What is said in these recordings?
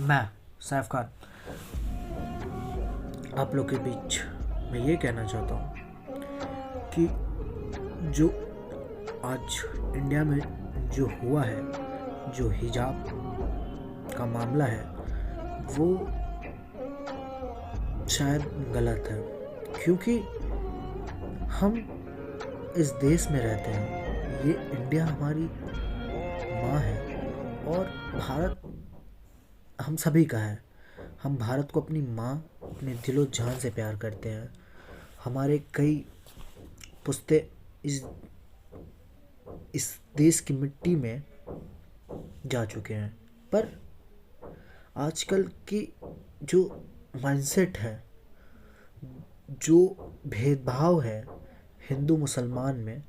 मैं सैफ खान आप लोग के बीच मैं ये कहना चाहता हूँ कि जो आज इंडिया में जो हुआ है, जो हिजाब का मामला है, वो शायद गलत है, क्योंकि हम इस देश में रहते हैं। ये इंडिया हमारी माँ है और भारत हम सभी का है। हम भारत को अपनी माँ, अपने दिलो जान से प्यार करते हैं। हमारे कई पुश्ते इस देश की मिट्टी में जा चुके हैं, पर आजकल की जो माइंडसेट है, जो भेदभाव है हिंदू मुसलमान में,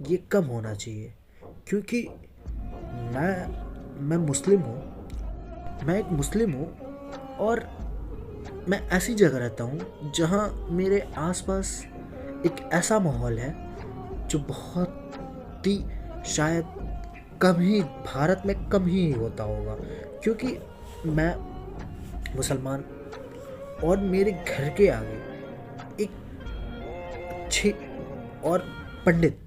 ये कम होना चाहिए। क्योंकि मैं मुस्लिम हूँ, मैं एक मुस्लिम हूँ और मैं ऐसी जगह रहता हूँ जहाँ मेरे आसपास एक ऐसा माहौल है जो बहुत ही शायद कम ही, भारत में कम ही होता होगा। क्योंकि मैं मुसलमान और मेरे घर के आगे एक अच्छे और पंडित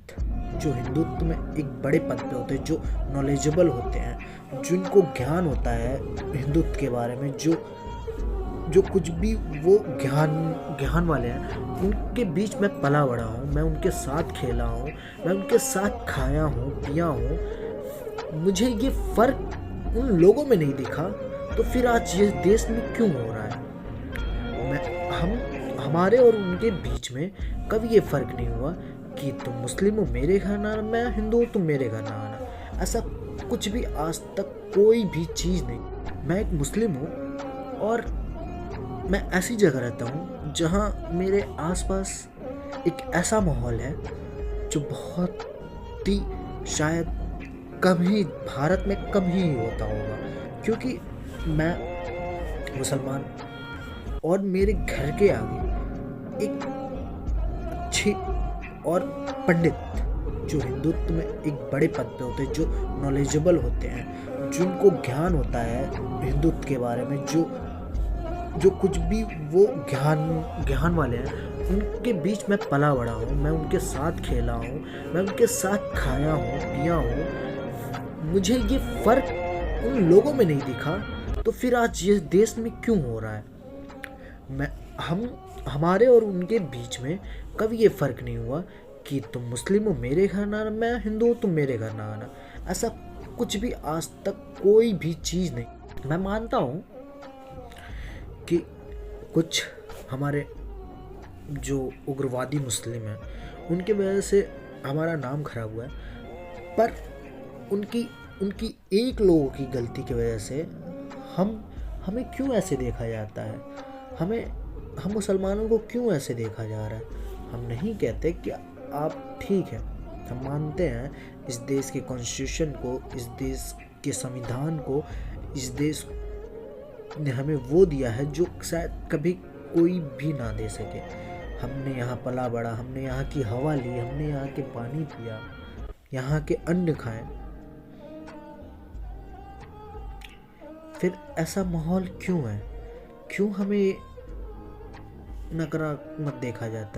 जो हिंदुत्व में एक बड़े पद पे होते हैं, जो नॉलेजेबल होते हैं, जिनको ज्ञान होता है हिंदुत्व के बारे में, जो कुछ भी वो ज्ञान वाले हैं, उनके बीच में पला बड़ा हूँ। मैं उनके साथ खेला हूँ, मैं उनके साथ खाया हूँ, पिया हूँ। मुझे ये फ़र्क उन लोगों में नहीं दिखा, तो फिर आज ये देश में क्यों हो रहा है? हमारे और उनके बीच में कभी ये फ़र्क नहीं हुआ कि तुम मुस्लिम हो मेरे घर ना आना, मैं हिंदू हूँ तुम मेरे घर ना आना। ऐसा कुछ भी आज तक कोई भी चीज़ नहीं। मैं एक मुस्लिम हूँ और मैं ऐसी जगह रहता हूँ जहाँ मेरे आसपास एक ऐसा माहौल है जो बहुत ही शायद कम ही, भारत में कम ही होता होगा। क्योंकि मैं मुसलमान और मेरे घर के आगे एक अच्छे और पंडित जो हिंदुत्व में एक बड़े पद पे होते हैं, जो नॉलेजेबल होते हैं, जिनको ज्ञान होता है हिंदुत्व के बारे में, जो कुछ भी वो ज्ञान वाले हैं, उनके बीच में पला बड़ा हूँ। मैं उनके साथ खेला हूँ, मैं उनके साथ खाया हूँ, पिया हूँ। मुझे ये फ़र्क उन लोगों में नहीं दिखा, तो फिर आज ये देश में क्यों हो रहा है? हमारे और उनके बीच में कभी ये फ़र्क नहीं हुआ कि तुम मुस्लिम हो मेरे घर ना आना, मैं हिंदू हूँ तुम मेरे घर ना आना। ऐसा कुछ भी आज तक कोई भी चीज़ नहीं। मैं मानता हूँ कि कुछ हमारे जो उग्रवादी मुस्लिम हैं, उनके वजह से हमारा नाम खराब हुआ है, पर उनकी एक लोगों की गलती की वजह से हमें क्यों ऐसे देखा जाता है? हम मुसलमानों को क्यों ऐसे देखा जा रहा है? हम नहीं कहते कि आप ठीक है, हम मानते हैं इस देश के कॉन्स्टिट्यूशन को, इस देश के संविधान को, इस देश ने हमें वो दिया है जो शायद कभी कोई भी ना दे सके। हमने यहाँ पला बड़ा, हमने यहाँ की हवा ली, हमने यहाँ के पानी पिया, यहाँ के अन्न खाए, फिर ऐसा माहौल क्यों है? क्यों हमें नकारात्मक देखा जाता है?